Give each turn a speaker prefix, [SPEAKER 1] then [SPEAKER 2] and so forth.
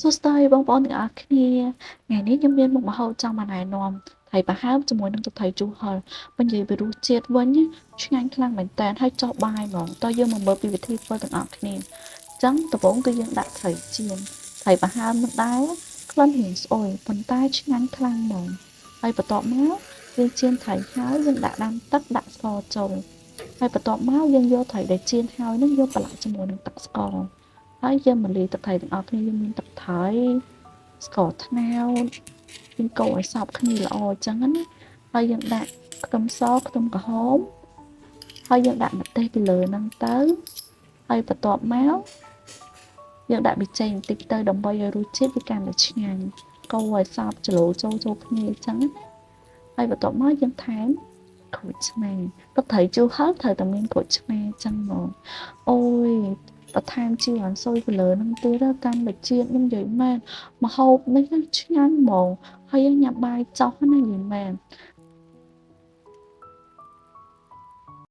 [SPEAKER 1] សួស្តីបងប្អូនទាំងអស់គ្នាថ្ងៃនេះខ្ញុំមានមុខម្ហូបចង់មកណែនាំថៃប្រហើមជាមួយនឹងទឹកត្រីជូរហឹរបើនិយាយពីរសជាតិវិញឆ្ងាញ់ខ្លាំងមែនតើហើយចុះបាយហ្មងតើយើងមកមើលពីវិធីធ្វើទាំងអស់គ្នាអញ្ចឹងដំបូងគឺយើងដាក់ត្រីចៀនត្រីប្រហើមនឹងដែរក្លិនរៀងស្អុយប៉ុន្តែឆ្ងាញ់ខ្លាំងហ្មងហើយបន្ទាប់មកយើងចៀនត្រីហើយយើងដាក់ដាំទឹកដាក់ស្ករចូលហើយបន្ទាប់មកយើងយកត្រីដែលចៀនហើយនឹងយកប្រឡាក់ជាមួយនឹងទឹកស្ករហើយយើងមកលាយទឹកត្រីទាំងអស់គ្នាយើងមានទឹកត្រីស្ករត្នោតយើងកូរឲ្យសព្វគ្នាល្អអញ្ចឹងណាហើយយើងដាក់ខ្ទឹមសខ្ទឹមក្រហមហើយយើងដាក់ម្ទេសពីលើហ្នឹងទៅហើយបន្ទាប់មកយើងដាក់ប៊ីចេងបន្តិចទៅដើម្បីឲ្យរសជាតិវាកាន់តែឆ្ងាញ់កូរឲ្យសព្វច្រឡូចូលគ្នាអញ្ចឹងណាហើយបន្ទាប់មកយើងថែមក្រូចឆ្មាទឹកត្រីជូរហឹរត្រូវតែមានក្រូចឆ្មាអញ្ចឹងហ្មងអូយបន្ថែមជីរអន្សុយពីលើនឹងទៀតកាន់តែជាតិខ្ញុំនិយាយមែនម្ហូបនេះឆ្ងាញ់ហ្មងហើយយើងញ៉ាំបាយចុះណានិយាយមែន